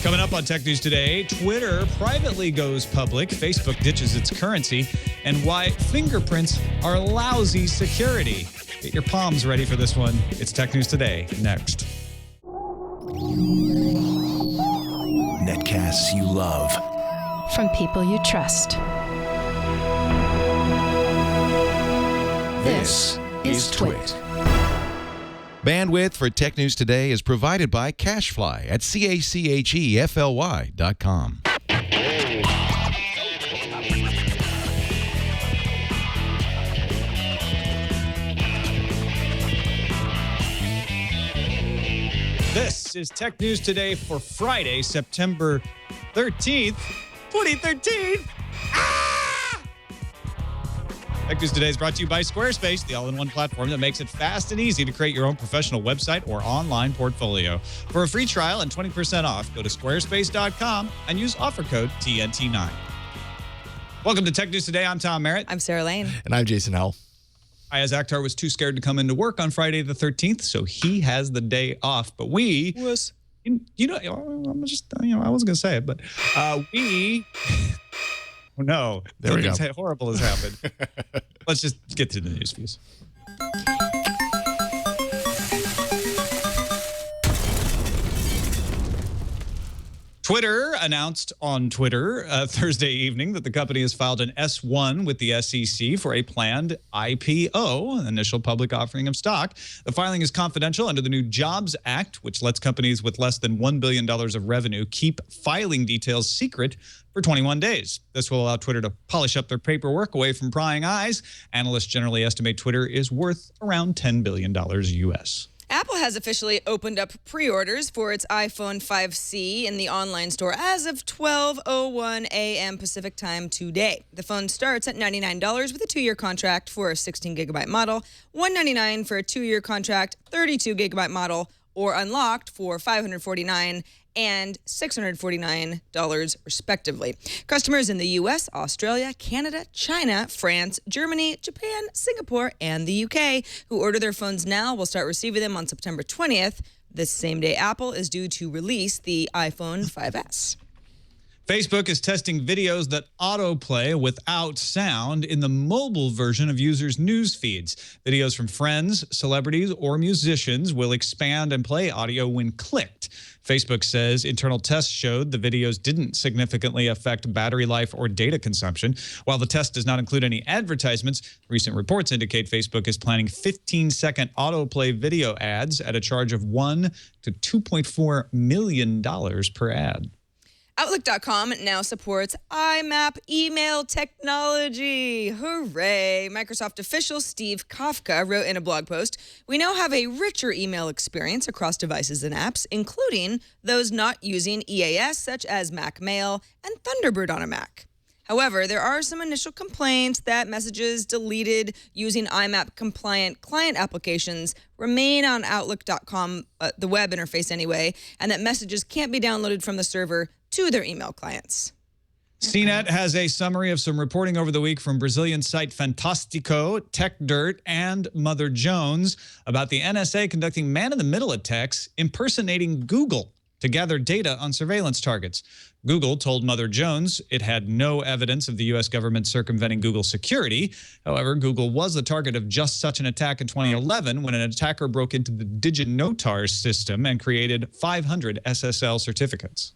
Coming up on Tech News Today, Twitter privately goes public, Facebook ditches its currency, and why fingerprints are lousy security. Get your palms ready for this one. It's Tech News Today, next. Netcasts you love. From people you trust. This is Twit. Bandwidth for Tech News Today is provided by CashFly at CACHEFLY.com. This is Tech News Today for Friday, September 13th, 2013. Tech News Today is brought to you by Squarespace, the all-in-one platform that makes it fast and easy to create your own professional website or online portfolio. For a free trial and 20% off, go to squarespace.com and use offer code TNT9. Welcome to Tech News Today. I'm Tom Merritt. I'm Sarah Lane. And I'm Jason Howell. Ayaz Akhtar was too scared to come into work on Friday the 13th, so he has the day off. But we... I wasn't going to say it, but we... Oh, no. There we go. Something horrible has happened. Let's just get to the news views. Twitter announced on Twitter Thursday evening that the company has filed an S-1 with the SEC for a planned IPO, initial public offering of stock. The filing is confidential under the new Jobs Act, which lets companies with less than $1 billion of revenue keep filing details secret for 21 days. This will allow Twitter to polish up their paperwork away from prying eyes. Analysts generally estimate Twitter is worth around $10 billion U.S. Apple has officially opened up pre-orders for its iPhone 5C in the online store as of 12:01 a.m. Pacific time today. The phone starts at $99 with a 2-year contract for a 16-gigabyte model, $199 for a 2-year contract, 32-gigabyte model, or unlocked for $549 and $649 respectively. Customers in the U.S., Australia, Canada, China, France, Germany, Japan, Singapore, and the U.K. who order their phones now will start receiving them on September 20th. This same day, Apple is due to release the iPhone 5S. Facebook is testing videos that autoplay without sound in the mobile version of users' news feeds. Videos from friends, celebrities, or musicians will expand and play audio when clicked. Facebook says internal tests showed the videos didn't significantly affect battery life or data consumption. While the test does not include any advertisements, recent reports indicate Facebook is planning 15-second autoplay video ads at a charge of $1 to $2.4 million per ad. Outlook.com now supports IMAP email technology. Hooray! Microsoft official Steve Kafka wrote in a blog post, "We now have a richer email experience across devices and apps, including those not using EAS, such as Mac Mail and Thunderbird on a Mac." However, there are some initial complaints that messages deleted using IMAP-compliant client applications remain on Outlook.com, the web interface anyway, and that messages can't be downloaded from the server to their email clients. CNET has a summary of some reporting over the week from Brazilian site Fantástico, TechDirt, and Mother Jones about the NSA conducting man-in-the-middle attacks impersonating Google to gather data on surveillance targets. Google told Mother Jones it had no evidence of the U.S. government circumventing Google security. However, Google was the target of just such an attack in 2011 when an attacker broke into the DigiNotar system and created 500 SSL certificates.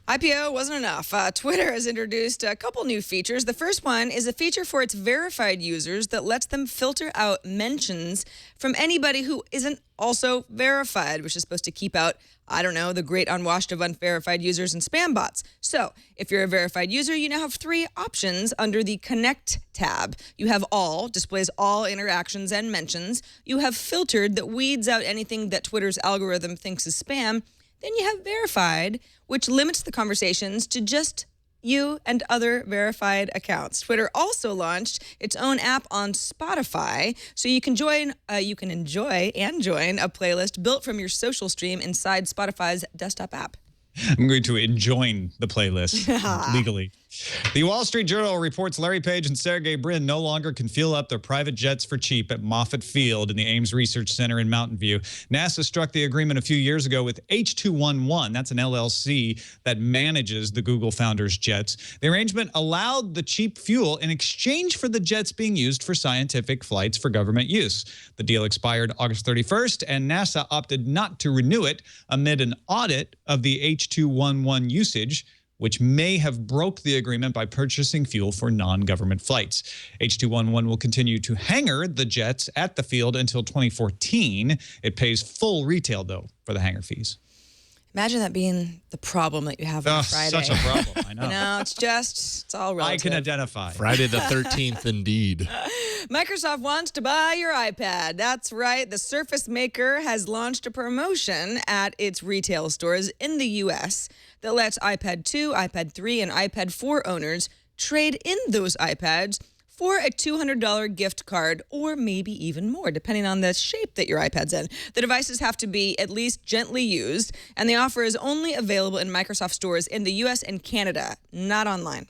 IPO wasn't enough. Twitter has introduced a couple new features. The first one is a feature for its verified users that lets them filter out mentions from anybody who isn't also verified, which is supposed to keep out, the great unwashed of unverified users and spam bots. So if you're a verified user, you now have 3 options under the Connect tab. You have All, displays all interactions and mentions. You have Filtered, that weeds out anything that Twitter's algorithm thinks is spam. Then you have Verified, which limits the conversations to just you and other verified accounts. Twitter also launched its own app on Spotify, so you can enjoy and join a playlist built from your social stream inside Spotify's desktop app. I'm going to enjoin the playlist legally. The Wall Street Journal reports Larry Page and Sergey Brin no longer can fuel up their private jets for cheap at Moffett Field in the Ames Research Center in Mountain View. NASA struck the agreement a few years ago with H211. That's an LLC that manages the Google founders' jets. The arrangement allowed the cheap fuel in exchange for the jets being used for scientific flights for government use. The deal expired August 31st, and NASA opted not to renew it amid an audit of the H211 usage, which may have broke the agreement by purchasing fuel for non-government flights. H211 will continue to hangar the jets at the field until 2014. It pays full retail, though, for the hangar fees. Imagine that being the problem that you have on Friday. Such a problem, I know. You know, it's all relative. I can identify. Friday the 13th, indeed. Microsoft wants to buy your iPad. That's right. The Surface Maker has launched a promotion at its retail stores in the U.S. that lets iPad 2, iPad 3, and iPad 4 owners trade in those iPads for a $200 gift card, or maybe even more, depending on the shape that your iPad's in. The devices have to be at least gently used, and the offer is only available in Microsoft stores in the U.S. and Canada, not online.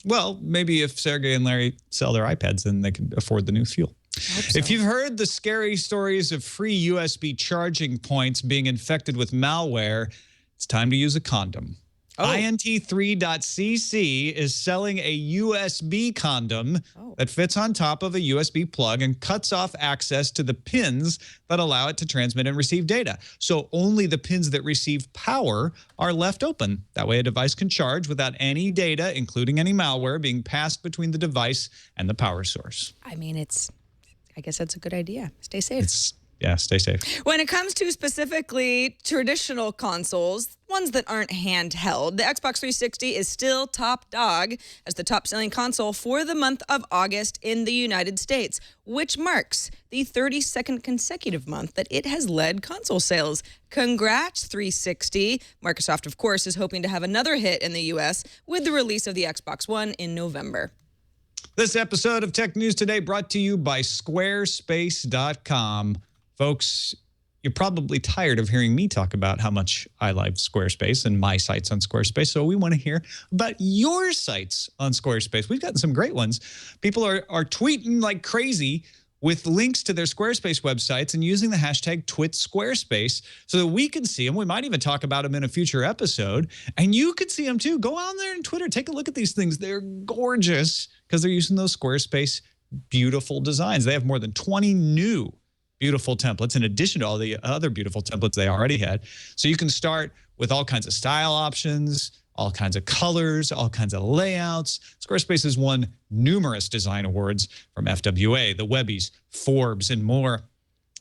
Well, maybe if Sergey and Larry sell their iPads, then they can afford the new fuel. So. If you've heard the scary stories of free USB charging points being infected with malware, it's time to use a condom. INT3.cc is selling a USB condom that fits on top of a USB plug and cuts off access to the pins that allow it to transmit and receive data. So only the pins that receive power are left open. That way a device can charge without any data, including any malware, being passed between the device and the power source. I mean, I guess that's a good idea. Stay safe. Yeah, stay safe. When it comes to specifically traditional consoles, ones that aren't handheld, the Xbox 360 is still top dog as the top-selling console for the month of August in the United States, which marks the 32nd consecutive month that it has led console sales. Congrats, 360. Microsoft, of course, is hoping to have another hit in the U.S. with the release of the Xbox One in November. This episode of Tech News Today brought to you by Squarespace.com. Folks, you're probably tired of hearing me talk about how much I like Squarespace and my sites on Squarespace, so we want to hear about your sites on Squarespace. We've gotten some great ones. People are tweeting like crazy with links to their Squarespace websites and using the hashtag #TwitSquarespace so that we can see them. We might even talk about them in a future episode, and you can see them too. Go on there on Twitter. Take a look at these things. They're gorgeous because they're using those Squarespace beautiful designs. They have more than 20 new beautiful templates in addition to all the other beautiful templates they already had. So you can start with all kinds of style options, all kinds of colors, all kinds of layouts. Squarespace has won numerous design awards from FWA, the Webbies, Forbes, and more.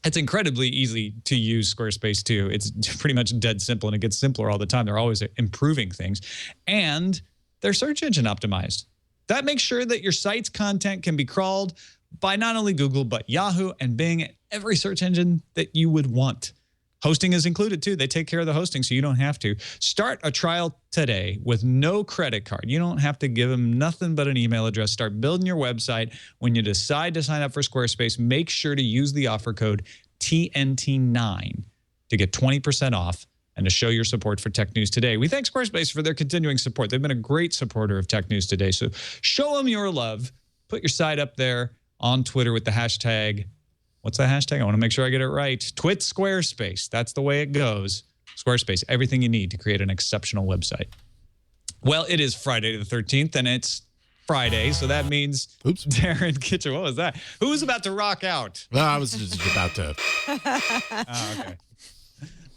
It's incredibly easy to use Squarespace too. It's pretty much dead simple, and it gets simpler all the time. They're always improving things. And they're search engine optimized. That makes sure that your site's content can be crawled by not only Google, but Yahoo and Bing, every search engine that you would want. Hosting is included too. They take care of the hosting, so you don't have to. Start a trial today with no credit card. You don't have to give them nothing but an email address. Start building your website. When you decide to sign up for Squarespace, make sure to use the offer code TNT9 to get 20% off and to show your support for Tech News Today. We thank Squarespace for their continuing support. They've been a great supporter of Tech News Today. So show them your love. Put your site up there on Twitter with the hashtag. What's the hashtag? I want to make sure I get it right. #TwitSquarespace. That's the way it goes. Squarespace, everything you need to create an exceptional website. Well, it is Friday the 13th, and it's Friday, so that means Darren Kitchen. What was that? Who was about to rock out? Well, I was just about to. Oh, okay.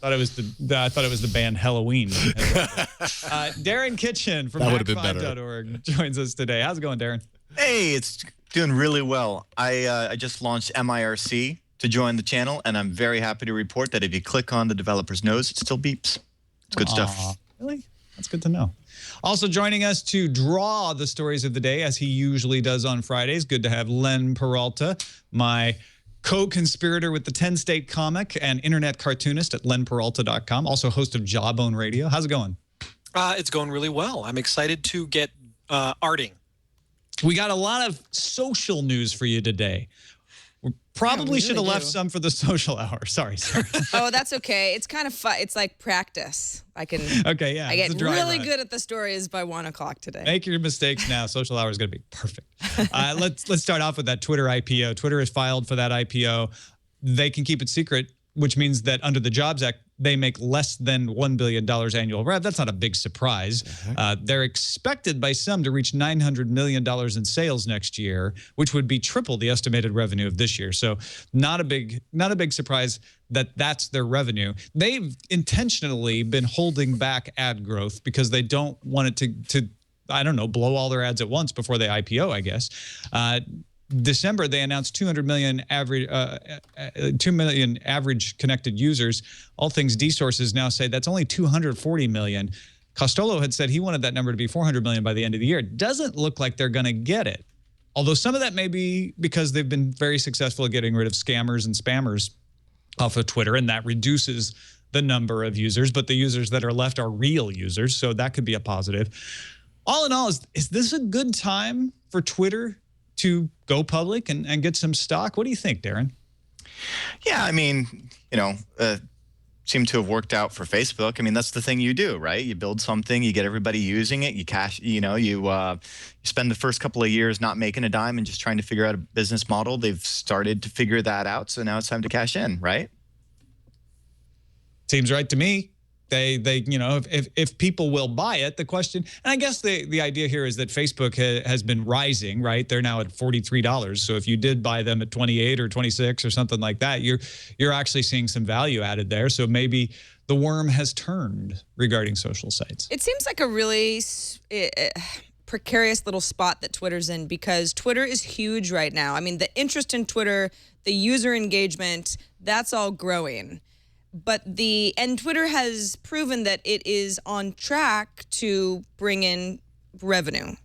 I thought it was the band Halloween. Darren Kitchen from Hack5.org joins us today. How's it going, Darren? Hey, it's doing really well. I just launched MIRC to join the channel, and I'm very happy to report that if you click on the developer's nose, it still beeps. It's good stuff. Really? That's good to know. Also joining us to draw the stories of the day, as he usually does on Fridays. Good to have Len Peralta, my co-conspirator with the 10-State Comic and internet cartoonist at lenperalta.com, also host of Jawbone Radio. How's it going? It's going really well. I'm excited to get arting. We got a lot of social news for you today. We're Probably should have really left do. some for the social hour. Sorry, Sarah. Oh, that's okay. It's kind of fun. It's like practice. I can. Okay, yeah. I it's get a dry really run. good at the stories by 1 o'clock today. Make your mistakes now. Social hour is going to be perfect. Let's start off with that Twitter IPO. Twitter has filed for that IPO. They can keep it secret, which means that under the Jobs Act, they make less than $1 billion annual rev. That's not a big surprise. They're expected by some to reach $900 million in sales next year, which would be triple the estimated revenue of this year. So not a big surprise that that's their revenue. They've intentionally been holding back ad growth because they don't want it to I don't know, blow all their ads at once before they IPO, I guess. December, they announced 2 million average connected users. All things D-sources now say that's only 240 million. Costello had said he wanted that number to be 400 million by the end of the year. It doesn't look like they're going to get it. Although some of that may be because they've been very successful at getting rid of scammers and spammers off of Twitter, and that reduces the number of users. But the users that are left are real users, so that could be a positive. All in all, is this a good time for Twitter to go public and get some stock? What do you think, Darren? Yeah, I mean, seemed to have worked out for Facebook. I mean, that's the thing you do, right? You build something, you get everybody using it, you cash, you spend the first couple of years not making a dime and just trying to figure out a business model. They've started to figure that out, so now it's time to cash in, right? Seems right to me. They if people will buy it, the question, and I guess the idea here is that Facebook has been rising, right? They're now at $43. So if you did buy them at 28 or 26 or something like that, you're actually seeing some value added there. So maybe the worm has turned regarding social sites. It seems like a really precarious little spot that Twitter's in, because Twitter is huge right now. I mean, the interest in Twitter, the user engagement, that's all growing. But Twitter has proven that it is on track to bring in revenue.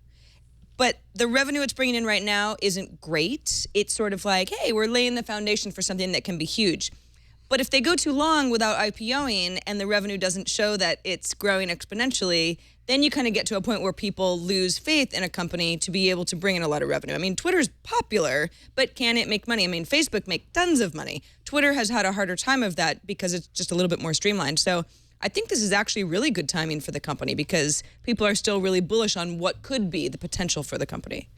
But the revenue it's bringing in right now isn't great. It's sort of like, hey, we're laying the foundation for something that can be huge. But if they go too long without IPOing and the revenue doesn't show that it's growing exponentially, then you kind of get to a point where people lose faith in a company to be able to bring in a lot of revenue. I mean, Twitter's popular, but can it make money? I mean, Facebook makes tons of money. Twitter has had a harder time of that because it's just a little bit more streamlined. So I think this is actually really good timing for the company because people are still really bullish on what could be the potential for the company.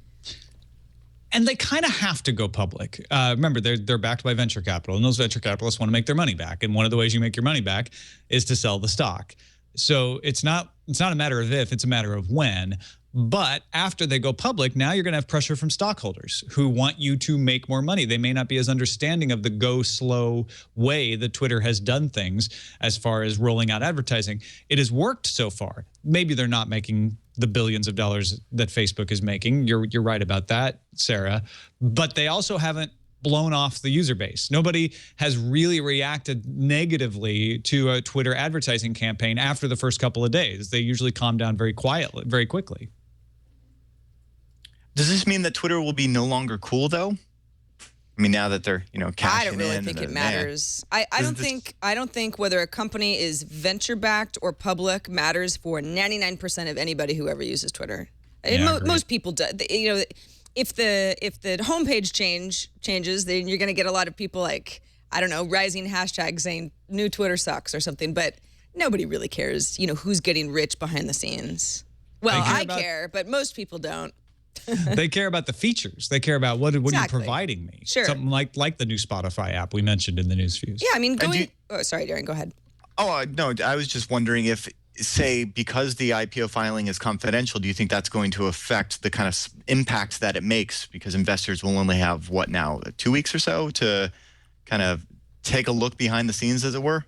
And they kind of have to go public. Remember, they're backed by venture capital, and those venture capitalists want to make their money back. And one of the ways you make your money back is to sell the stock. So it's not a matter of if, it's a matter of when. But after they go public, now you're going to have pressure from stockholders who want you to make more money. They may not be as understanding of the go slow way that Twitter has done things as far as rolling out advertising. It has worked so far. Maybe they're not making the billions of dollars that Facebook is making. You're right about that, Sarah. But they also haven't blown off the user base. Nobody has really reacted negatively to a Twitter advertising campaign after the first couple of days. They usually calm down very quickly. Does this mean that Twitter will be no longer cool, though? I mean, now that they're, cashing in. I don't really think it matters. I don't think whether a company is venture backed or public matters for 99% of anybody who ever uses Twitter. Yeah, most people do. If the homepage changes, then you're going to get a lot of people like, I don't know, rising hashtags saying new Twitter sucks or something. But nobody really cares, who's getting rich behind the scenes. Well, I care, but most people don't. They care about the features. They care about what are you providing me? Sure. Something like the new Spotify app we mentioned in the news feeds. Yeah, I mean, sorry, Darren, go ahead. Oh, no, I was just wondering if, say, because the IPO filing is confidential, do you think that's going to affect the kind of impact that it makes? Because investors will only have, 2 weeks or so to kind of take a look behind the scenes, as it were?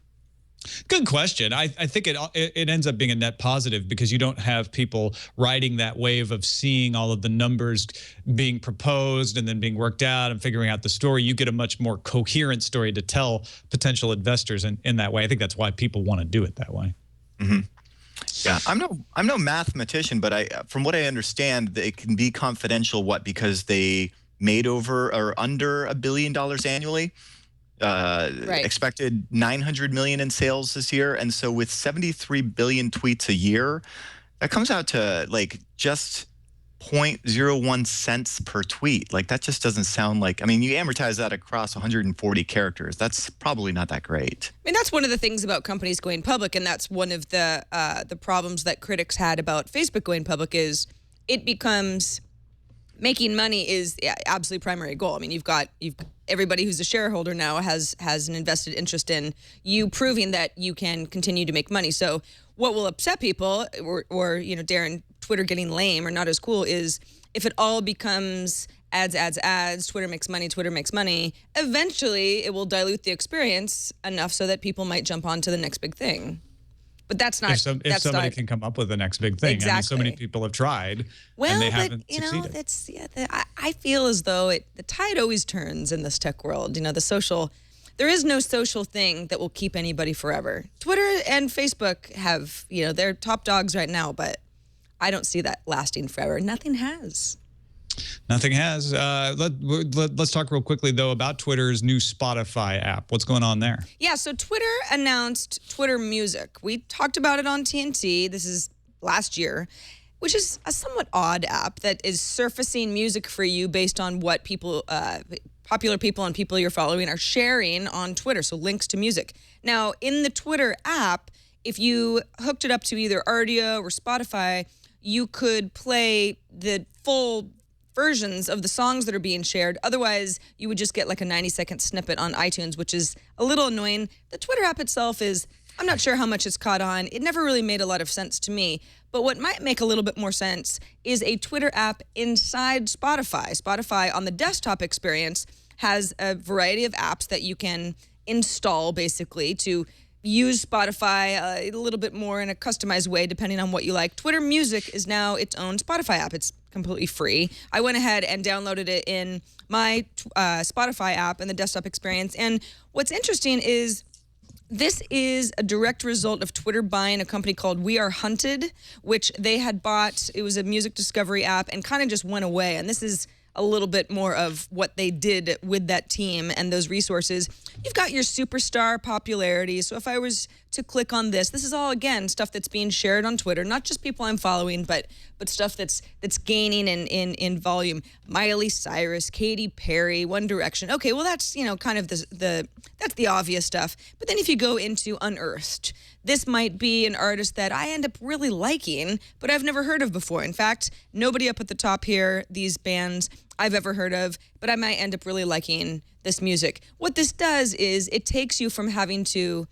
Good question. I think it ends up being a net positive because you don't have people riding that wave of seeing all of the numbers being proposed and then being worked out and figuring out the story. You get a much more coherent story to tell potential investors in that way. I think that's why people want to do it that way. Mm-hmm. Yeah, I'm no mathematician, but from what I understand, it can be confidential. Because they made over or under $1 billion annually. Right. Expected 900 million in sales this year, and so with 73 billion tweets a year, that comes out to just 0.01 cents per tweet. Like, that just doesn't sound like, I mean, you amortize that across 140 characters. That's probably not that great. I mean, that's one of the things about companies going public, and that's one of the problems that critics had about Facebook going public is it becomes making money is the absolute primary goal. I mean, you've everybody who's a shareholder now has an invested interest in you proving that you can continue to make money. So what will upset people, or Darren, Twitter getting lame or not as cool, is if it all becomes ads, Twitter makes money, eventually it will dilute the experience enough so that people might jump on to the next big thing. But that's not. If somebody can come up with the next big thing, exactly. I mean, so many people have tried, and they haven't succeeded. I feel as though the tide always turns in this tech world. There is no social thing that will keep anybody forever. Twitter and Facebook have, they're top dogs right now, but I don't see that lasting forever. Nothing has. Nothing has. Let's talk real quickly, though, about Twitter's new Spotify app. What's going on there? Yeah, so Twitter announced Twitter Music. We talked about it on TNT. This is last year, which is a somewhat odd app that is surfacing music for you based on what people, popular people and people you're following are sharing on Twitter, so links to music. Now, in the Twitter app, if you hooked it up to either Rdio or Spotify, you could play the full versions of the songs that are being shared. Otherwise, you would just get like a 90-second snippet on iTunes, which is a little annoying. The Twitter app itself I'm not sure how much it's caught on. It never really made a lot of sense to me. But what might make a little bit more sense is a Twitter app inside Spotify. Spotify on the desktop experience has a variety of apps that you can install basically to use Spotify a little bit more in a customized way depending on what you like. Twitter Music is now its own Spotify app. It's completely free. I went ahead and downloaded it in my Spotify app in the desktop experience. And what's interesting is this is a direct result of Twitter buying a company called We Are Hunted, which they had bought. It was a music discovery app and kind of just went away. And this is a little bit more of what they did with that team and those resources. You've got your superstar popularity. So if I was to click on this is all, again, stuff that's being shared on Twitter, not just people I'm following, but stuff that's gaining in volume. Miley Cyrus, Katy Perry, One Direction. Okay, well, that's, kind of that's the obvious stuff. But then if you go into Unearthed, this might be an artist that I end up really liking, but I've never heard of before. In fact, nobody up at the top here, these bands I've ever heard of, but I might end up really liking this music. What this does is it takes you from having to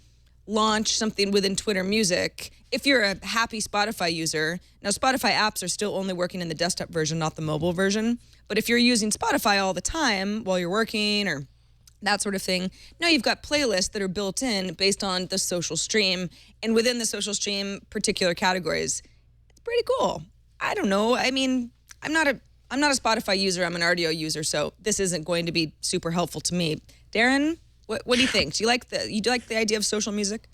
launch something within Twitter Music. If you're a happy Spotify user, now Spotify apps are still only working in the desktop version, not the mobile version. But if you're using Spotify all the time while you're working or that sort of thing, now you've got playlists that are built in based on the social stream, and within the social stream, particular categories. It's pretty cool. I don't know. I mean, I'm not a Spotify user. I'm an Rdio user, so this isn't going to be super helpful to me. Darren, what do you think? Do you like the idea of social music?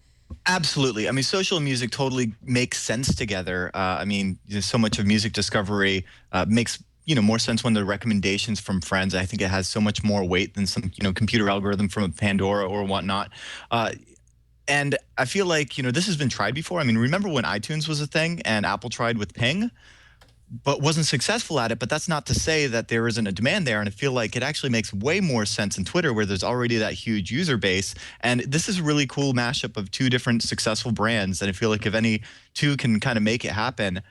Absolutely. I mean, social music totally makes sense together. I mean, so much of music discovery makes more sense when the recommendations from friends. I think it has so much more weight than some computer algorithm from Pandora or whatnot. And I feel like this has been tried before. I mean, remember when iTunes was a thing and Apple tried with Ping, but wasn't successful at it. But that's not to say that there isn't a demand there. And I feel like it actually makes way more sense in Twitter, where there's already that huge user base. And this is a really cool mashup of two different successful brands. And I feel like if any two can kind of make it happen,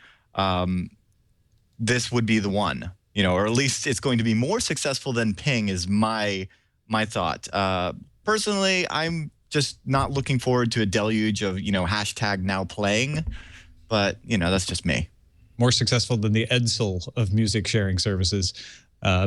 this would be the one, or at least it's going to be more successful than Ping is my thought. Personally, I'm just not looking forward to a deluge of, hashtag now playing, but that's just me. More successful than the Edsel of music sharing services.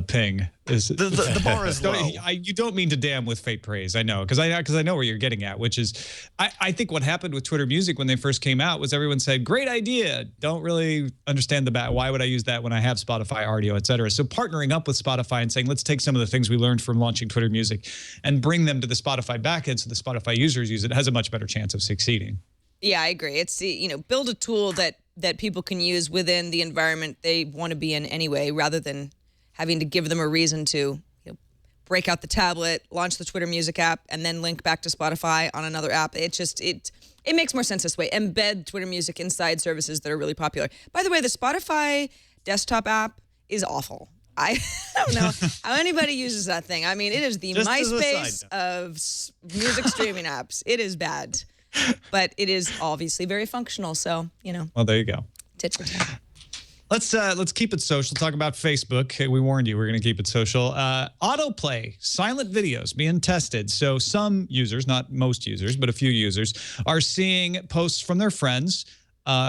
Ping is the bar is low. You don't mean to damn with faint praise. I know, because I know where you're getting at, which is I think what happened with Twitter Music when they first came out was everyone said, great idea. Don't really understand why would I use that when I have Spotify, Rdio, et cetera. So partnering up with Spotify and saying, let's take some of the things we learned from launching Twitter Music and bring them to the Spotify backend so the Spotify users use it, has a much better chance of succeeding. Yeah, I agree. It's, build a tool that people can use within the environment they want to be in anyway, rather than having to give them a reason to break out the tablet, launch the Twitter Music app, and then link back to Spotify on another app. It makes more sense this way. Embed Twitter Music inside services that are really popular. By the way, the Spotify desktop app is awful. I don't know how anybody uses that thing. I mean, it is the Just as a MySpace side of music streaming apps. It is bad, but it is obviously very functional. So, Well, there you go. tit for tat. Let's keep it social. Talk about Facebook. We warned you we're going to keep it social. Autoplay, silent videos being tested. So some users, not most users, but a few users, are seeing posts from their friends,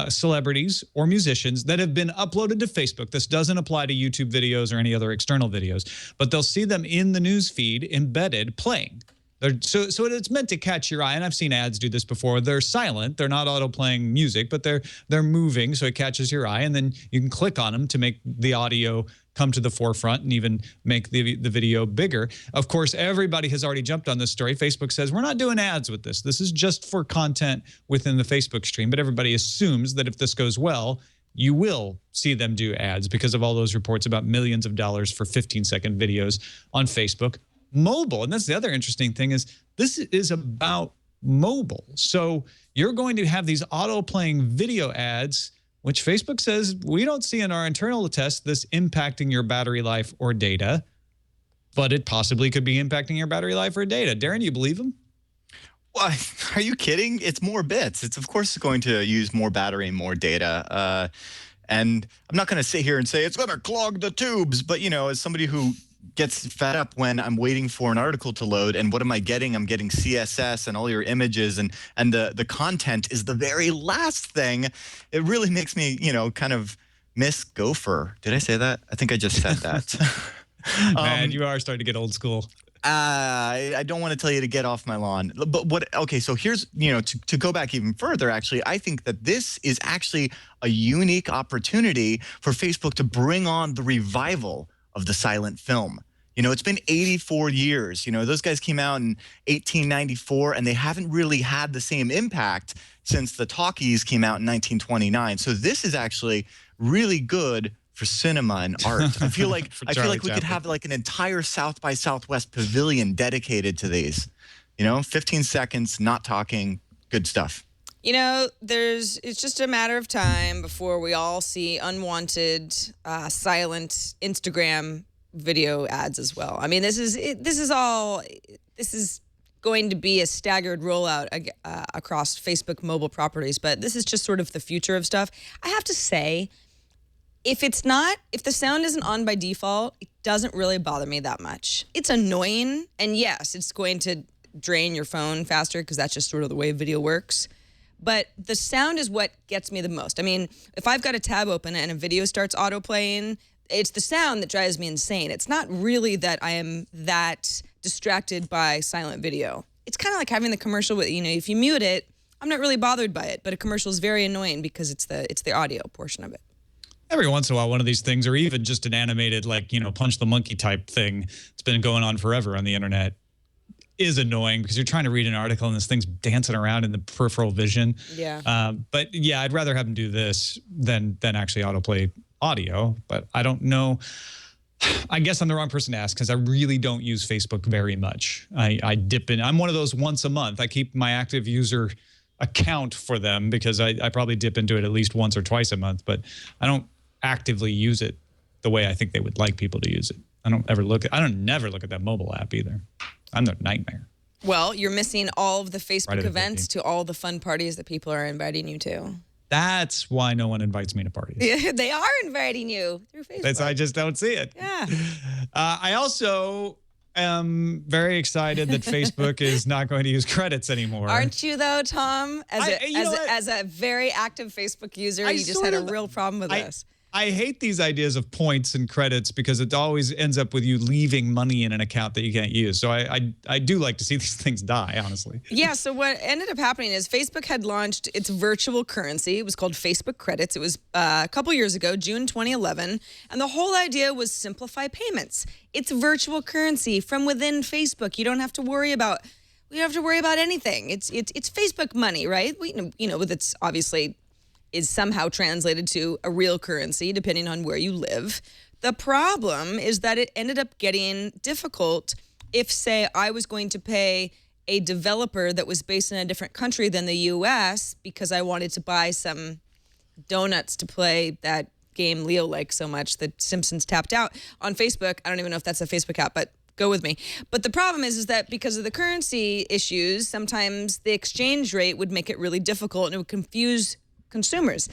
celebrities, or musicians that have been uploaded to Facebook. This doesn't apply to YouTube videos or any other external videos, but they'll see them in the news feed embedded playing. So it's meant to catch your eye, and I've seen ads do this before. They're silent, they're not auto playing music, but they're moving, so it catches your eye, and then you can click on them to make the audio come to the forefront and even make the video bigger. Of course, everybody has already jumped on this story. Facebook says we're not doing ads with this. This is just for content within the Facebook stream, but everybody assumes that if this goes well, you will see them do ads because of all those reports about millions of dollars for 15-second videos on Facebook. Mobile, and that's the other interesting thing, is this is about mobile. So you're going to have these auto-playing video ads, which Facebook says we don't see in our internal test this impacting your battery life or data, but it possibly could be impacting your battery life or data. Darren, do you believe him? Well, are you kidding? It's more bits. It's of course going to use more battery and more data. And I'm not going to sit here and say it's going to clog the tubes, but as somebody who gets fed up when I'm waiting for an article to load, and what am I getting? I'm getting CSS and all your images, and the content is the very last thing. It really makes me, kind of miss Gopher. Did I say that? I think I just said that. Man, you are starting to get old school. I don't want to tell you to get off my lawn, but okay, so here's, to go back even further, actually, I think that this is actually a unique opportunity for Facebook to bring on the revival of the silent film. It's been 84 years. Those guys came out in 1894, and they haven't really had the same impact since the talkies came out in 1929. So this is actually really good for cinema and art. I feel like we could have like an entire South by Southwest pavilion dedicated to these. 15 seconds, not talking, good stuff. It's just a matter of time before we all see unwanted, silent Instagram video ads as well. I mean, this is going to be a staggered rollout across Facebook mobile properties, but this is just sort of the future of stuff. I have to say, if the sound isn't on by default, it doesn't really bother me that much. It's annoying, and yes, it's going to drain your phone faster because that's just sort of the way video works. But the sound is what gets me the most. I mean, if I've got a tab open and a video starts auto-playing, it's the sound that drives me insane. It's not really that I am that distracted by silent video. It's kind of like having the commercial with, if you mute it, I'm not really bothered by it, but a commercial is very annoying because it's the audio portion of it. Every once in a while, one of these things, or even just an animated, punch the monkey type thing, it's been going on forever on the internet, is annoying because you're trying to read an article and this thing's dancing around in the peripheral vision. Yeah. But yeah, I'd rather have them do this than actually autoplay audio. But I don't know. I guess I'm the wrong person to ask because I really don't use Facebook very much. I dip in. I'm one of those once a month. I keep my active user account for them because I probably dip into it at least once or twice a month. But I don't actively use it the way I think they would like people to use it. I don't never look at that mobile app either. I'm a nightmare. Well, you're missing all of the Facebook events to all the fun parties that people are inviting you to. That's why no one invites me to parties. Yeah, they are inviting you through Facebook. I just don't see it. Yeah. I also am very excited that Facebook is not going to use credits anymore. Aren't you though, Tom? As a very active Facebook user, you just had a real problem with this. I hate these ideas of points and credits because it always ends up with you leaving money in an account that you can't use. So I do like to see these things die, honestly. Yeah, so what ended up happening is Facebook had launched its virtual currency. It was called Facebook Credits. It was a couple years ago, June 2011. And the whole idea was simplify payments. It's virtual currency from within Facebook. You don't have to worry about anything. It's Facebook money, right? It's obviously is somehow translated to a real currency, depending on where you live. The problem is that it ended up getting difficult if, say, I was going to pay a developer that was based in a different country than the U.S. because I wanted to buy some donuts to play that game Leo likes so much that Simpsons tapped out on Facebook. I don't even know if that's a Facebook app, but go with me. But the problem is that because of the currency issues, sometimes the exchange rate would make it really difficult and it would confuse consumers.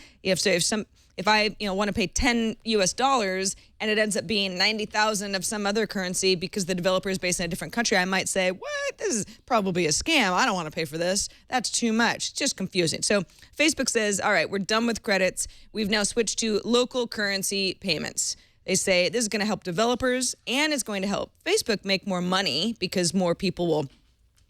If I want to pay $10 and it ends up being 90,000 of some other currency because the developer is based in a different country, I might say, what? This is probably a scam. I don't want to pay for this. That's too much. It's just confusing. So Facebook says, all right, we're done with credits. We've now switched to local currency payments. They say this is going to help developers and it's going to help Facebook make more money because more people will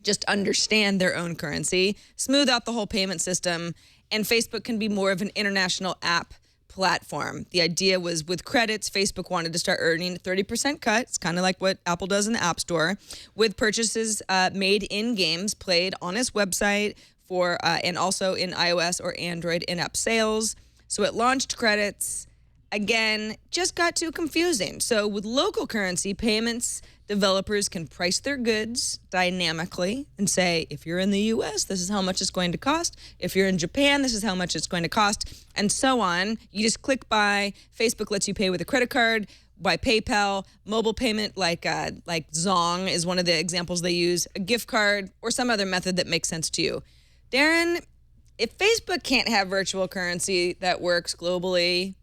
just understand their own currency, smooth out the whole payment system, and Facebook can be more of an international app platform. The idea was with credits, Facebook wanted to start earning a 30% cut. It's kind of like what Apple does in the App Store, with purchases made in games played on its website and also in iOS or Android in-app sales. So it launched credits. Again, just got too confusing. So with local currency payments, developers can price their goods dynamically and say, if you're in the US, this is how much it's going to cost. If you're in Japan, this is how much it's going to cost, and so on. You just click buy. Facebook lets you pay with a credit card, by PayPal, mobile payment like Zong is one of the examples they use, a gift card, or some other method that makes sense to you. Darren, if Facebook can't have virtual currency that works globally,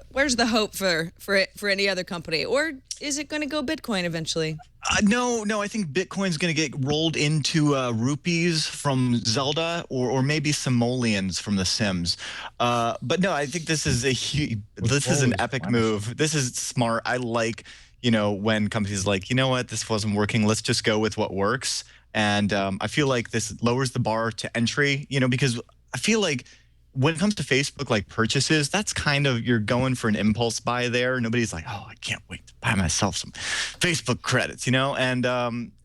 where's the hope for any other company, or is it going to go Bitcoin eventually? No, I think Bitcoin's going to get rolled into rupees from Zelda, or maybe simoleons from The Sims. But no, I think this is an epic move. This is smart. I like, when companies are like, you know what, this wasn't working. Let's just go with what works. And I feel like this lowers the bar to entry, because I feel like when it comes to Facebook, like purchases, that's kind of, you're going for an impulse buy there. Nobody's like, oh, I can't wait to buy myself some Facebook credits,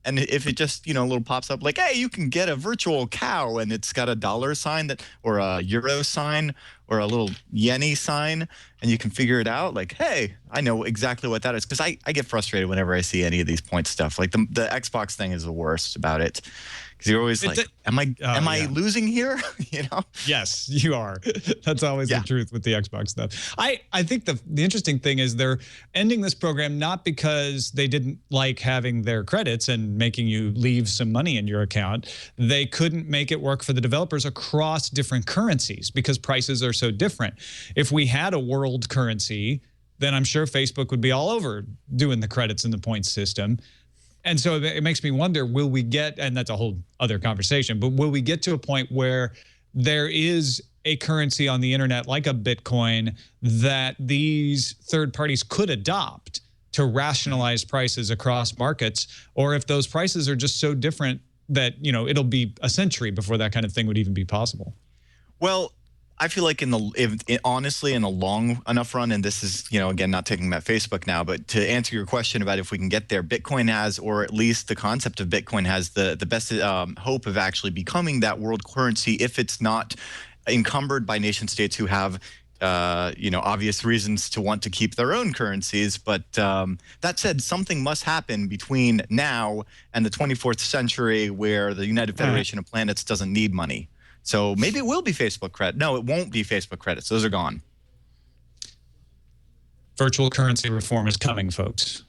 and if it just, a little pops up like, hey, you can get a virtual cow and it's got a dollar sign or a euro sign or a little yenny sign, and you can figure it out, like, hey, I know exactly what that is. Because I get frustrated whenever I see any of these point stuff. Like the Xbox thing is the worst about it. Because you're always like, am I losing here? Yes, you are. That's always the truth with the Xbox stuff. I think the interesting thing is they're ending this program not because they didn't like having their credits and making you leave some money in your account. They couldn't make it work for the developers across different currencies because prices are so different. If we had a world currency, then I'm sure Facebook would be all over doing the credits and the points system. And so it makes me wonder, will we get, and that's a whole other conversation, but will we get to a point where there is a currency on the internet like a Bitcoin that these third parties could adopt to rationalize prices across markets? Or if those prices are just so different that, it'll be a century before that kind of thing would even be possible? Well, I feel like honestly, in a long enough run, and this is, again, not taking about Facebook now, but to answer your question about if we can get there, Bitcoin has, or at least the concept of Bitcoin has the best hope of actually becoming that world currency if it's not encumbered by nation states who have obvious reasons to want to keep their own currencies. But that said, something must happen between now and the 24th century where the United Federation of Planets doesn't need money. So maybe it will be Facebook credit. No, it won't be Facebook credits. Those are gone. Virtual currency reform is coming, folks.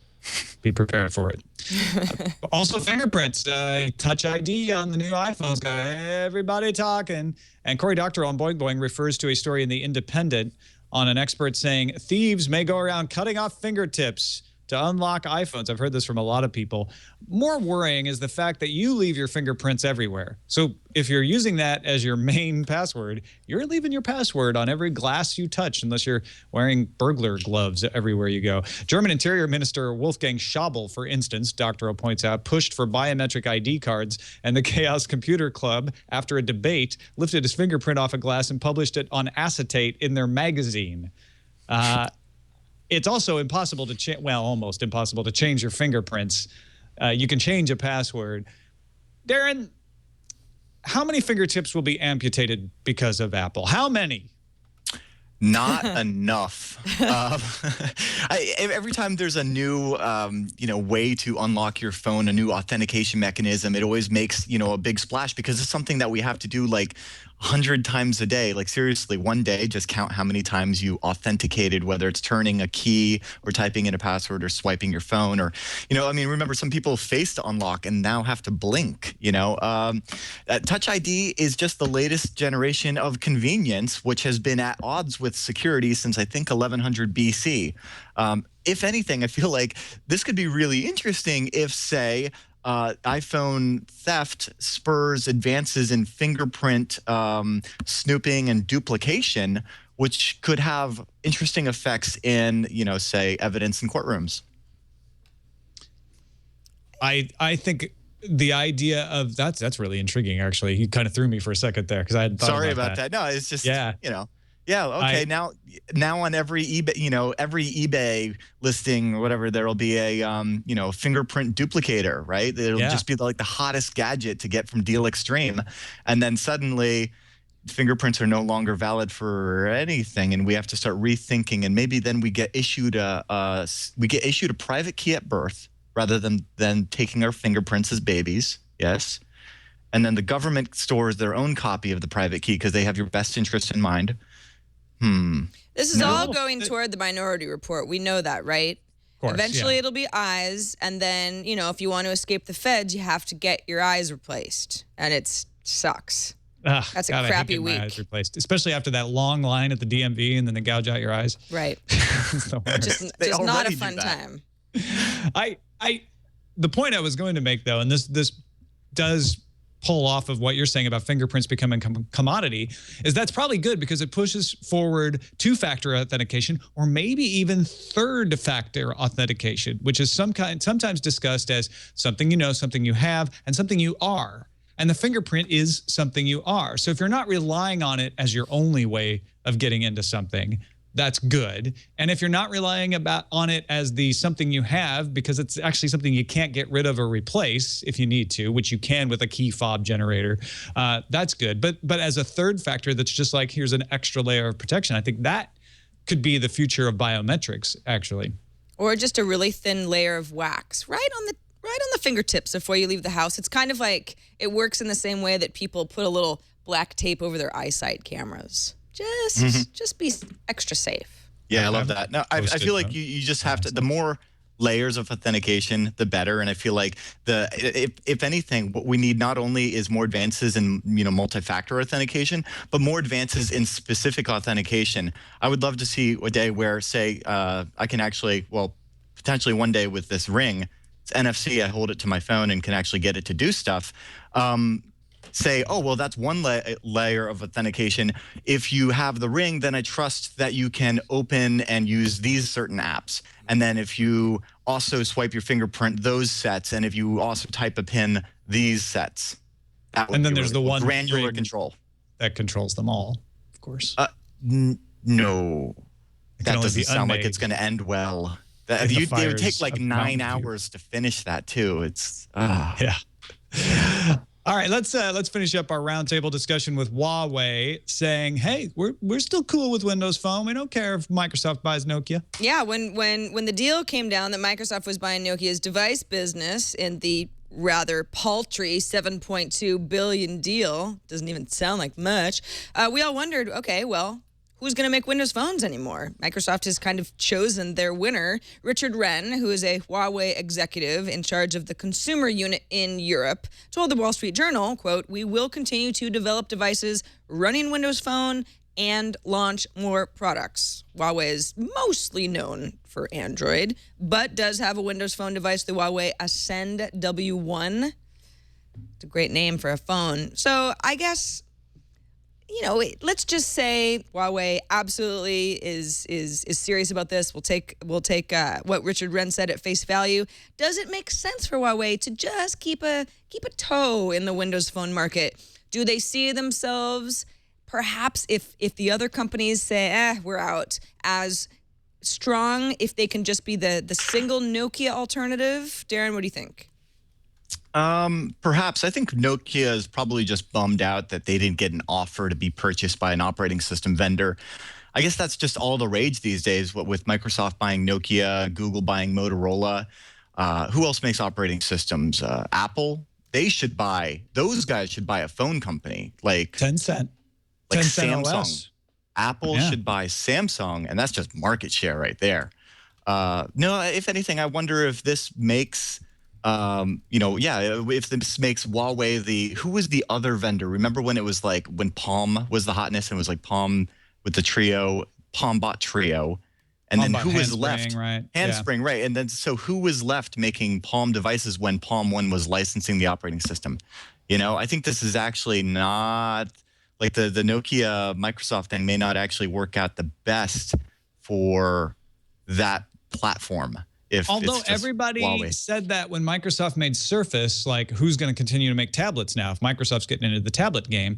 Be prepared for it. Also, fingerprints. Touch ID on the new iPhones. Got everybody talking. And Cory Doctorow on Boing Boing refers to a story in The Independent on an expert saying thieves may go around cutting off fingertips to unlock iPhones. I've heard this from a lot of people. More worrying is the fact that you leave your fingerprints everywhere. So if you're using that as your main password, you're leaving your password on every glass you touch unless you're wearing burglar gloves everywhere you go. German Interior Minister Wolfgang Schäuble, for instance, Doctorow points out, pushed for biometric ID cards, and the Chaos Computer Club, after a debate, lifted his fingerprint off a glass and published it on acetate in their magazine. It's also impossible to almost impossible to change your fingerprints. You can change a password. Darren, how many fingertips will be amputated because of Apple? How many? Not enough. Every time there's a new, way to unlock your phone, a new authentication mechanism, it always makes, a big splash because it's something that we have to do like 100 times a day. Like seriously, one day, just count how many times you authenticated, whether it's turning a key or typing in a password or swiping your phone or, remember some people face to unlock and now have to blink, Touch ID is just the latest generation of convenience, which has been at odds with security since I think 1100 BC. If anything, I feel like this could be really interesting if, say, iPhone theft spurs advances in fingerprint snooping and duplication, which could have interesting effects in, say, evidence in courtrooms. I think the idea of that's really intriguing. Actually, he kind of threw me for a second there because I hadn't thought Sorry about that. No, it's just yeah. Yeah. Okay. Now on every eBay listing or whatever, there will be a fingerprint duplicator, right? It'll just be like the hottest gadget to get from Deal Extreme, and then suddenly fingerprints are no longer valid for anything, and we have to start rethinking. And maybe then we get issued a private key at birth rather than taking our fingerprints as babies. Yes. And then the government stores their own copy of the private key because they have your best interest in mind. This is all going toward the Minority Report. We know that, right? Of course, eventually it'll be eyes, and then, if you want to escape the feds, you have to get your eyes replaced, and it sucks. That's a crappy week. My eyes replaced, especially after that long line at the DMV, and then they gouge out your eyes. Right. just not a fun time. The point I was going to make, though, and this does pull off of what you're saying about fingerprints becoming commodity, is that's probably good because it pushes forward two-factor authentication or maybe even third-factor authentication, which is sometimes discussed as something you know, something you have, and something you are. And the fingerprint is something you are. So if you're not relying on it as your only way of getting into something, that's good. And if you're not relying on it as the something you have, because it's actually something you can't get rid of or replace if you need to, which you can with a key fob generator, that's good. But as a third factor that's just like, here's an extra layer of protection, I think that could be the future of biometrics, actually. Or just a really thin layer of wax right on the fingertips before you leave the house. It's kind of like it works in the same way that people put a little black tape over their eyesight cameras. Just be extra safe. Yeah, I love that. No, I feel like you just have to. The more layers of authentication, the better. And I feel like if anything, what we need not only is more advances in multi-factor authentication, but more advances in specific authentication. I would love to see a day where, say, I can actually, potentially one day with this ring, it's NFC. I hold it to my phone and can actually get it to do stuff. Say, that's one layer of authentication. If you have the ring, then I trust that you can open and use these certain apps. And then if you also swipe your fingerprint, those sets, and if you also type a PIN, these sets. And then there's the one granular control that controls them all, of course. No, that doesn't sound like it's going to end well. It would take like 9 hours to finish that too. It's yeah. All right, let's finish up our roundtable discussion with Huawei saying, "Hey, we're still cool with Windows Phone. We don't care if Microsoft buys Nokia." Yeah, when the deal came down that Microsoft was buying Nokia's device business in the rather paltry $7.2 billion deal, doesn't even sound like much. We all wondered, okay, well, who's going to make Windows phones anymore? Microsoft has kind of chosen their winner. Richard Wren, who is a Huawei executive in charge of the consumer unit in Europe, told the Wall Street Journal, quote, "We will continue to develop devices running Windows Phone and launch more products." Huawei is mostly known for Android, but does have a Windows Phone device, the Huawei Ascend W1. It's a great name for a phone. So I guess, let's just say Huawei absolutely is serious about this. We'll take what Richard Wren said at face value. Does it make sense for Huawei to just keep a toe in the Windows Phone market? Do they see themselves, perhaps if the other companies say, we're out, as strong if they can just be the single Nokia alternative? Darren, what do you think? Perhaps. I think Nokia is probably just bummed out that they didn't get an offer to be purchased by an operating system vendor. I guess that's just all the rage these days. What with Microsoft buying Nokia, Google buying Motorola. Who else makes operating systems? Apple. Those guys should buy a phone company like Tencent. like Tencent Samsung. OS. Apple should buy Samsung, and that's just market share right there. No, if anything, I wonder if this makes, if this makes Huawei who was the other vendor? Remember when it was like when Palm was the hotness and it was like Palm with the Trio, Palm bought Trio. And then who was left? Right. Handspring, right. And then so who was left making Palm devices when Palm 1 was licensing the operating system? I think this is actually not like the Nokia Microsoft thing may not actually work out the best for that platform. Although everybody Huawei said that when Microsoft made Surface, like who's going to continue to make tablets now if Microsoft's getting into the tablet game?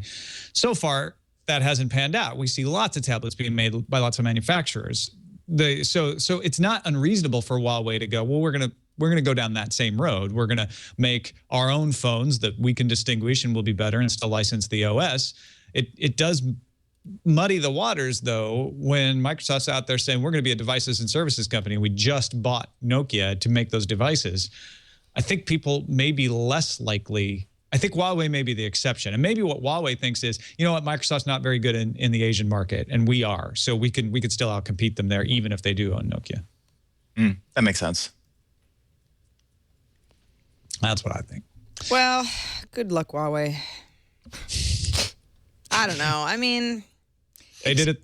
So far, that hasn't panned out. We see lots of tablets being made by lots of manufacturers. So it's not unreasonable for Huawei to go, well, we're gonna go down that same road. We're gonna make our own phones that we can distinguish and will be better and still license the OS. It does muddy the waters though when Microsoft's out there saying we're going to be a devices and services company. We just bought Nokia to make those devices. I think people may be less likely. I think Huawei may be the exception. And maybe what Huawei thinks is, you know what, Microsoft's not very good in the Asian market, and we are. So we could still outcompete them there, even if they do own Nokia. That makes sense. That's what I think. Well, good luck, Huawei. I don't know. I mean, They did it.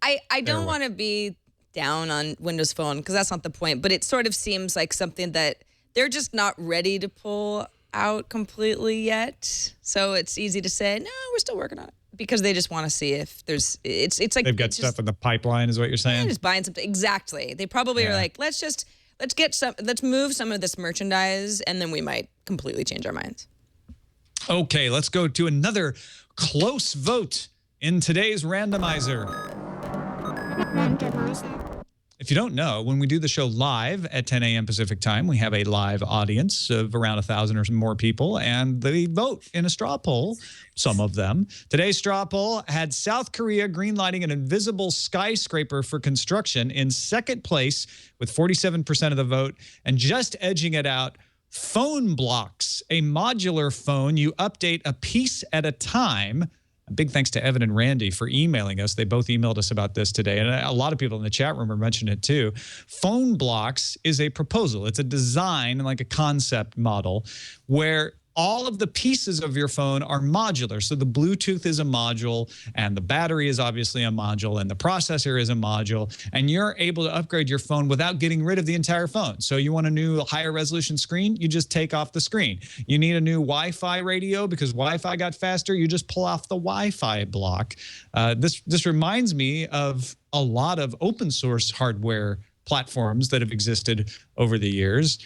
I don't want to be down on Windows Phone because that's not the point, but it sort of seems like something that they're just not ready to pull out completely yet. So it's easy to say, no, we're still working on it because they just want to see if there's, it's like They've got stuff in the pipeline is what you're saying? just buying something. Exactly. They probably are like, let's move some of this merchandise and then we might completely change our minds. Okay, let's go to another close vote in today's randomizer. If you don't know, when we do the show live at 10 a.m. Pacific time, we have a live audience of around 1,000 or more people, and they vote in a straw poll, some of them. Today's straw poll had South Korea greenlighting an invisible skyscraper for construction in second place with 47% of the vote, and just edging it out, phone blocks, a modular phone you update a piece at a time. A big thanks to Evan and Randy for emailing us. They both emailed us about this today, and a lot of people in the chat room are mentioning it too. Phone blocks is a proposal. It's a design, like a concept model, where all of the pieces of your phone are modular. So the Bluetooth is a module, and the battery is obviously a module, and the processor is a module, and you're able to upgrade your phone without getting rid of the entire phone. So you want a new higher resolution screen, you just take off the screen. You need a new Wi-Fi radio because Wi-Fi got faster, you just pull off the Wi-Fi block. This reminds me of a lot of open source hardware platforms that have existed over the years.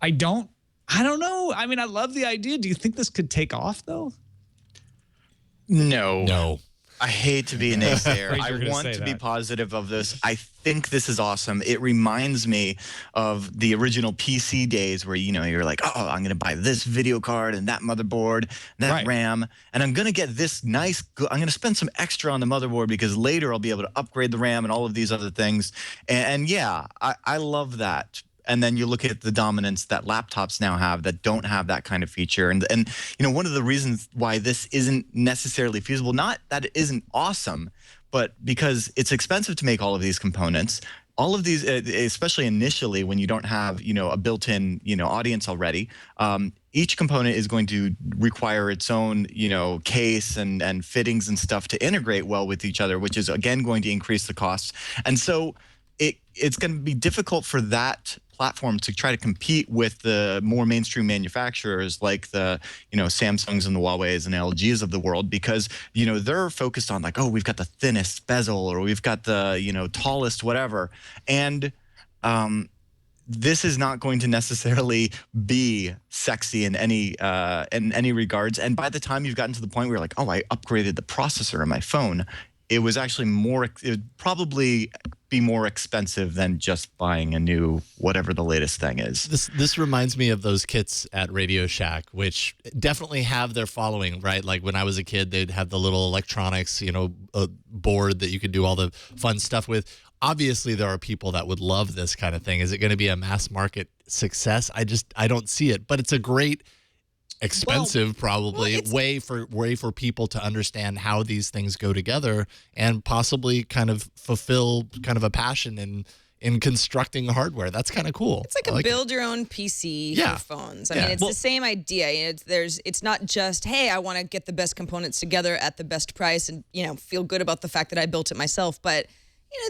I don't know. I mean, I love the idea. Do you think this could take off, though? No. I hate to be a naysayer. I want to be positive of this. I think this is awesome. It reminds me of the original PC days where, you're like, oh, I'm going to buy this video card and that motherboard, that RAM, and I'm going to get this I'm going to spend some extra on the motherboard because later I'll be able to upgrade the RAM and all of these other things. And yeah, I love that. And then you look at the dominance that laptops now have that don't have that kind of feature. And one of the reasons why this isn't necessarily feasible, not that it isn't awesome, but because it's expensive to make all of these components. All of these, especially initially when you don't have, a built-in, audience already, each component is going to require its own, case and fittings and stuff to integrate well with each other, which is, again, going to increase the costs. And so it's going to be difficult for that platform to try to compete with the more mainstream manufacturers like the Samsungs and the Huaweis and LGs of the world, because they're focused on like, oh, we've got the thinnest bezel or we've got the tallest whatever, and this is not going to necessarily be sexy in any regards. And by the time you've gotten to the point where you're like, oh, I upgraded the processor in my phone, it was actually more, it would probably be more expensive than just buying a new whatever the latest thing is. This reminds me of those kits at Radio Shack, which definitely have their following, right? Like when I was a kid, they'd have the little electronics, a board that you could do all the fun stuff with. Obviously, there are people that would love this kind of thing. Is it going to be a mass market success? I don't see it, but it's a great, expensive way for people to understand how these things go together and possibly kind of fulfill kind of a passion in constructing hardware. That's kind of cool. It's like build your own PC for phones. I mean, it's the same idea. It's not just, hey, I want to get the best components together at the best price and feel good about the fact that I built it myself, but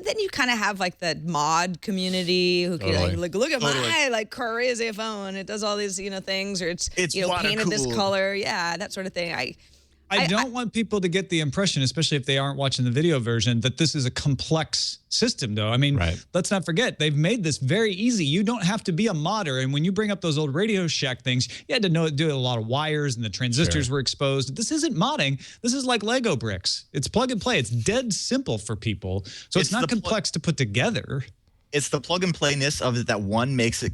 then you kind of have like the mod community who can look at my like crazy phone. It does all these things, or it's painted this color, that sort of thing. I don't want people to get the impression, especially if they aren't watching the video version, that this is a complex system, though. I mean, let's not forget, they've made this very easy. You don't have to be a modder. And when you bring up those old Radio Shack things, you had to do a lot of wires and the transistors were exposed. This isn't modding. This is like Lego bricks. It's plug and play. It's dead simple for people. So it's not complex to put together. It's the plug and playness of it that one makes it,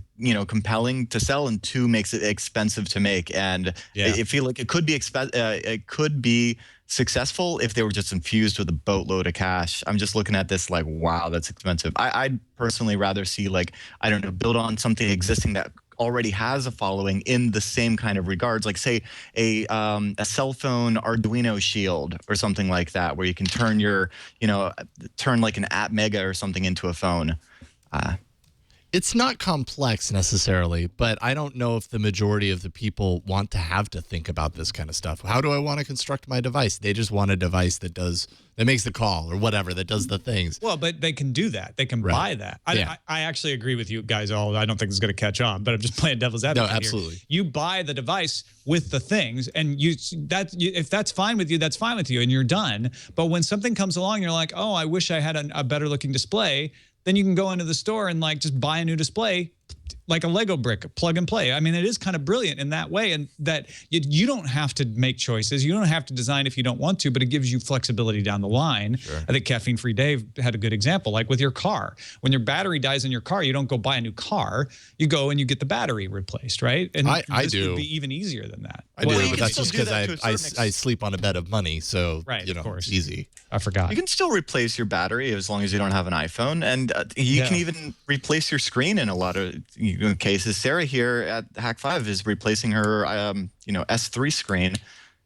compelling to sell, and two makes it expensive to make. And I feel like it could be successful if they were just infused with a boatload of cash. I'm just looking at this like, wow, that's expensive. I'd personally rather see build on something existing that already has a following in the same kind of regards, like say a cell phone Arduino shield or something like that, where you can turn turn like an app mega or something into a phone. It's not complex necessarily, but I don't know if the majority of the people want to have to think about this kind of stuff. How do I want to construct my device? They just want a device that makes the call or whatever, that does the things. Well, but they can do that. They can buy that. I actually agree with you guys all. I don't think it's going to catch on, but I'm just playing devil's advocate. No, absolutely. Here. You buy the device with the things, and if that's fine with you, that's fine with you, and you're done. But when something comes along, you're like, oh, I wish I had a better looking display. Then you can go into the store and just buy a new display, like a Lego brick, plug and play. I mean, it is kind of brilliant in that way, and that you don't have to make choices. You don't have to design if you don't want to, but it gives you flexibility down the line. Sure. I think Caffeine Free Dave had a good example, like with your car. When your battery dies in your car, you don't go buy a new car. You go and you get the battery replaced, right? And I this do. would be even easier than that. I do, but that's just because I sleep on a bed of money, so of course. It's easy. I forgot. You can still replace your battery as long as you don't have an iPhone, and you can even replace your screen in a lot of cases. Sarah here at Hack 5 is replacing her S3 screen.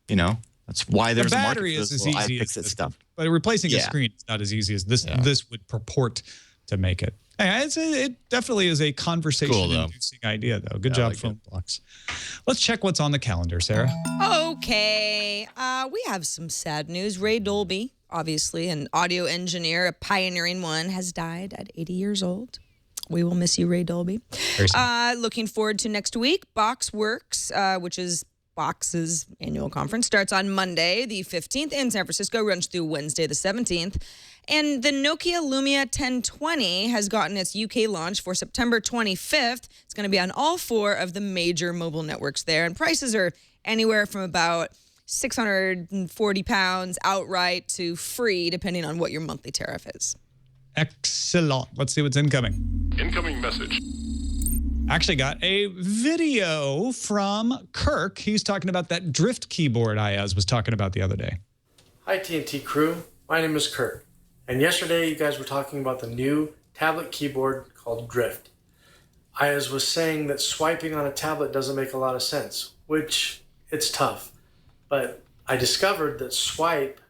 That's why there's a battery is as easy as this stuff. But replacing a screen is not as easy as this. This would purport to make it. Hey, it definitely is a conversation-inducing idea, though. Good job, Phone Blocks. Let's check what's on the calendar, Sarah. Okay. We have some sad news. Ray Dolby, obviously an audio engineer, a pioneering one, has died at 80 years old. We will miss you, Ray Dolby. Looking forward to next week. BoxWorks, which is Box's annual conference, starts on Monday, the 15th in San Francisco, runs through Wednesday, the 17th. And the Nokia Lumia 1020 has gotten its UK launch for September 25th. It's going to be on all 4 of the major mobile networks there. And prices are anywhere from about £640 outright to free, depending on what your monthly tariff is. Excellent. Let's see what's incoming. Incoming message. Actually got a video from Kirk. He's talking about that drift keyboard Ayaz was talking about the other day. Hi, TNT crew. My name is Kirk. And yesterday you guys were talking about the new tablet keyboard called Drift. Ayaz was saying that swiping on a tablet doesn't make a lot of sense, which it's tough. But I discovered that Swipe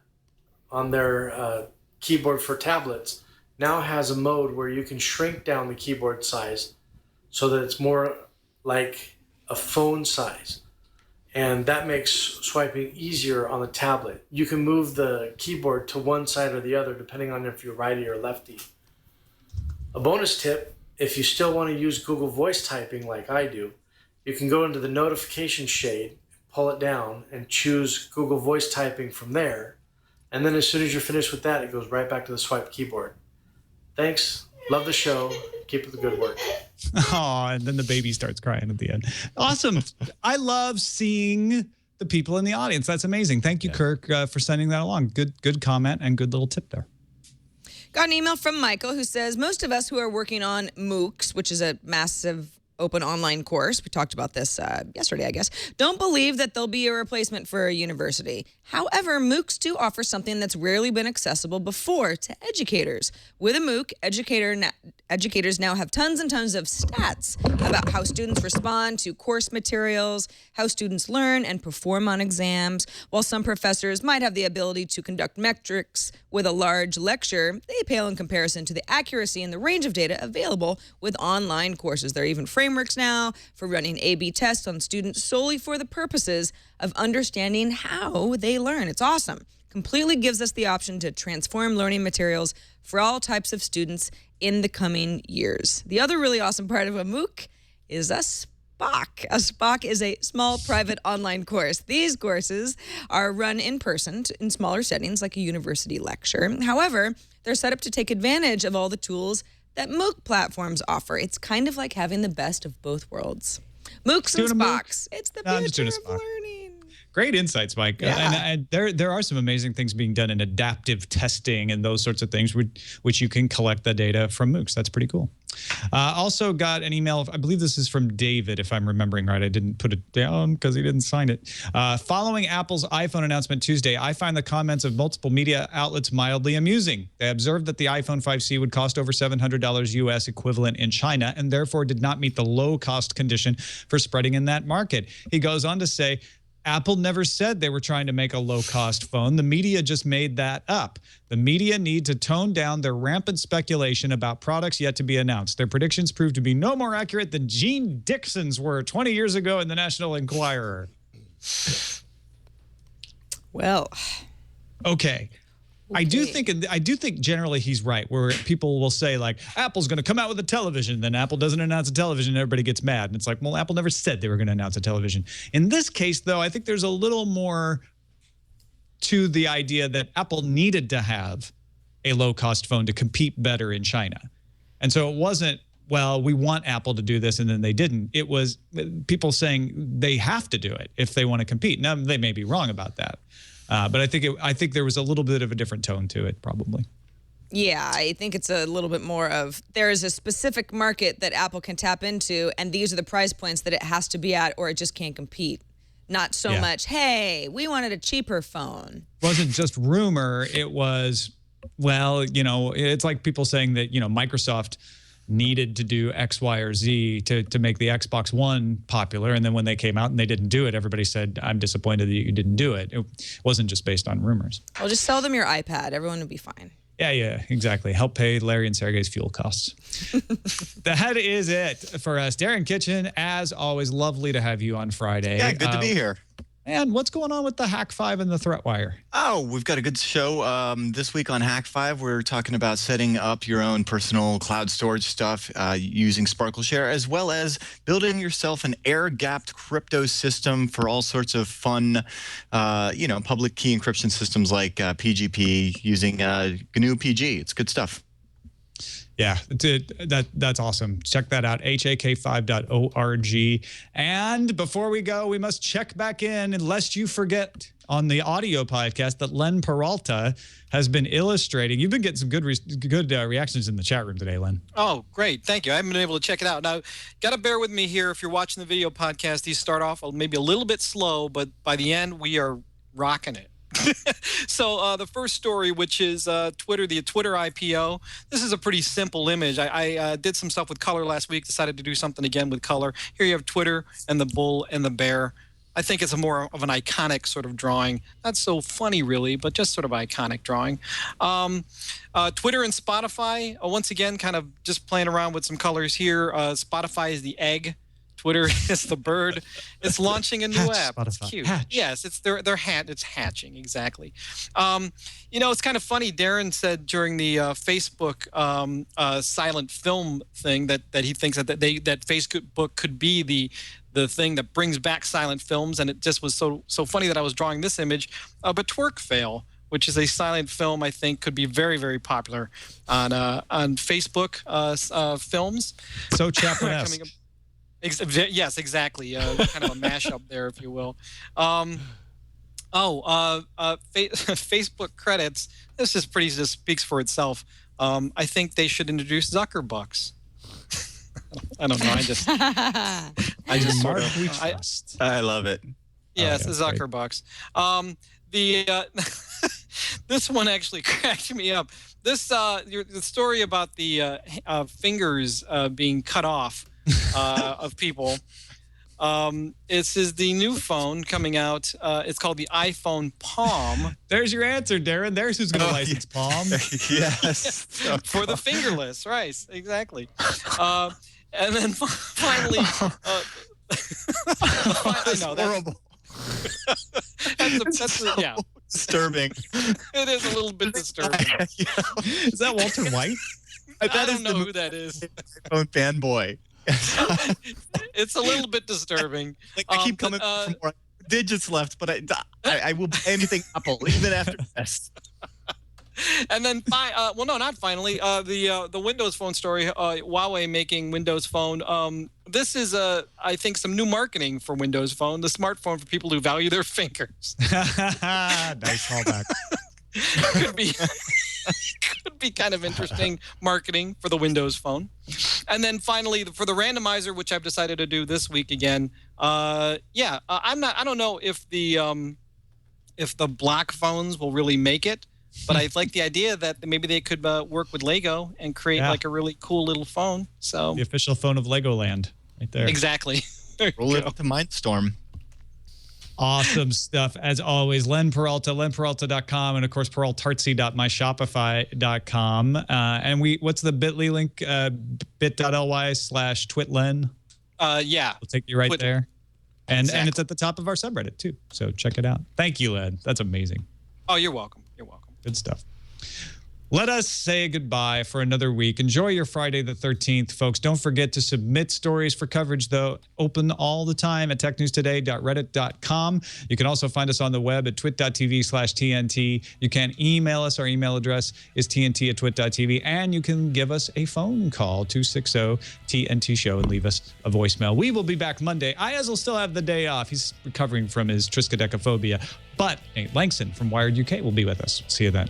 on their keyboard for tablets now has a mode where you can shrink down the keyboard size so that it's more like a phone size. And that makes swiping easier on the tablet. You can move the keyboard to one side or the other depending on if you're righty or lefty. A bonus tip, if you still want to use Google Voice typing like I do, you can go into the notification shade, pull it down, and choose Google Voice typing from there. And then as soon as you're finished with that, it goes right back to the swipe keyboard. Thanks. Love the show. Keep up the good work. Oh, and then the baby starts crying at the end. Awesome. I love seeing the people in the audience. That's amazing. Thank you, Kirk, for sending that along. Good comment and good little tip there. Got an email from Michael who says, most of us who are working on MOOCs, which is a massive open online course, we talked about this yesterday, I guess, don't believe that there'll be a replacement for a university. However, MOOCs do offer something that's rarely been accessible before to educators. With a MOOC, educators now have tons and tons of stats about how students respond to course materials, how students learn and perform on exams. While some professors might have the ability to conduct metrics with a large lecture, they pale in comparison to the accuracy and the range of data available with online courses. There are even frameworks now for running A/B tests on students solely for the purposes of understanding how they learn. It's awesome. Completely gives us the option to transform learning materials for all types of students in the coming years. The other really awesome part of a MOOC is a SPOC. A SPOC is a small private online course. These courses are run in person in smaller settings like a university lecture. However, they're set up to take advantage of all the tools that MOOC platforms offer. It's kind of like having the best of both worlds. MOOCs and SPOCs. It's the future of learning. Great insights, Mike. Yeah. And there are some amazing things being done in adaptive testing and those sorts of things, which you can collect the data from MOOCs. That's pretty cool. Also got an email, I believe this is from David, if I'm remembering right. I didn't put it down because he didn't sign it. Following Apple's iPhone announcement Tuesday, I find the comments of multiple media outlets mildly amusing. They observed that the iPhone 5C would cost over $700 US equivalent in China and therefore did not meet the low-cost condition for spreading in that market. He goes on to say, Apple never said they were trying to make a low-cost phone. The media just made that up. The media need to tone down their rampant speculation about products yet to be announced. Their predictions proved to be no more accurate than Gene Dixon's were 20 years ago in the National Enquirer. Well, okay. I do think generally he's right, where people will say, like, Apple's going to come out with a television, then Apple doesn't announce a television, and everybody gets mad. And it's like, well, Apple never said they were going to announce a television. In this case, though, I think there's a little more to the idea that Apple needed to have a low-cost phone to compete better in China. And so it wasn't, well, we want Apple to do this, and then they didn't. It was people saying they have to do it if they want to compete. Now, they may be wrong about that. But I think there was a little bit of a different tone to it, probably. Yeah, I think it's a little bit more of there is a specific market that Apple can tap into, and these are the price points that it has to be at, or it just can't compete. Not so much, hey, we wanted a cheaper phone. It wasn't just rumor. It was, well, it's like people saying that, Microsoft needed to do X, Y, or Z to make the Xbox One popular. And then when they came out and they didn't do it, everybody said, I'm disappointed that you didn't do it. It wasn't just based on rumors. Well, just sell them your iPad. Everyone would be fine. Yeah, exactly. Help pay Larry and Sergey's fuel costs. That is it for us. Darren Kitchen, as always, lovely to have you on Friday. Yeah, good to be here. And what's going on with the Hack 5 and the ThreatWire? Oh, we've got a good show this week on Hack 5. We're talking about setting up your own personal cloud storage stuff using SparkleShare, as well as building yourself an air-gapped crypto system for all sorts of fun, public key encryption systems like PGP using GNU PG. It's good stuff. Yeah, that's awesome. Check that out, hak5.org. And before we go, we must check back in, lest you forget, on the audio podcast that Len Peralta has been illustrating. You've been getting some good reactions in the chat room today, Len. Oh, great. Thank you. I haven't been able to check it out. Now, got to bear with me here. If you're watching the video podcast, these start off maybe a little bit slow, but by the end, we are rocking it. So the first story, which is Twitter, the Twitter IPO. This is a pretty simple image. I did some stuff with color last week, decided to do something again with color. Here you have Twitter and the bull and the bear. I think it's a more of an iconic sort of drawing. Not so funny, really, but just sort of iconic drawing. Twitter and Spotify, once again, kind of just playing around with some colors here. Spotify is the egg. Twitter is the bird. It's launching a new app. Spotify. It's cute. Hatch. Yes, it's it's hatching, exactly. It's kind of funny. Darren said during the Facebook silent film thing that he thinks that Facebook could be the thing that brings back silent films, and it just was so funny that I was drawing this image of a twerk fail, which is a silent film I think could be very, very popular on Facebook films. So Chaplin-esque. Yes, exactly. Kind of a mashup there, if you will. Facebook credits. This is just speaks for itself. I think they should introduce Zuckerbucks. I don't know. I just sort Mark of. we trust. I love it. Yes, yeah, the Zuckerbucks. This one actually cracked me up. The story about the fingers being cut off of people. This is the new phone coming out. It's called the iPhone Palm. There's your answer, Darren. There's who's going to license Palm. Yes. For the fingerless, right? Exactly. And then finally, I know that's horrible. yeah. Disturbing. It is a little bit disturbing. Is that Walter White? I don't know who that is. iPhone fanboy. It's a little bit disturbing. Like I keep coming for more digits left, but I will buy anything Apple even after this. And then, well, no, not finally. The Windows Phone story. Huawei making Windows Phone. This is I think some new marketing for Windows Phone, the smartphone for people who value their fingers. Nice callback. Could be kind of interesting marketing for the Windows Phone. And then finally, for the randomizer, which I've decided to do this week again. I don't know if the black phones will really make it. But I like the idea that maybe they could work with Lego and create like a really cool little phone. So the official phone of Legoland, right there. Exactly. Roll it to Mindstorm. Awesome stuff. As always, Len Peralta, lenperalta.com, and of course, peraltartsy.myshopify.com. And what's the bit.ly link? bit.ly/twitlen. Yeah. It'll take you right there. And Exactly. and it's at the top of our subreddit too. So check it out. Thank you, Len. That's amazing. Oh, you're welcome. You're welcome. Good stuff. Let us say goodbye for another week. Enjoy your Friday the 13th, folks. Don't forget to submit stories for coverage, though. Open all the time at technewstoday.reddit.com. You can also find us on the web at twit.tv/TNT. You can email us. Our email address is tnt@twit.tv. And you can give us a phone call, 260-TNT-SHOW, and leave us a voicemail. We will be back Monday. Ayaz will still have the day off. He's recovering from his triskaidekaphobia. But Nate Langston from Wired UK will be with us. See you then.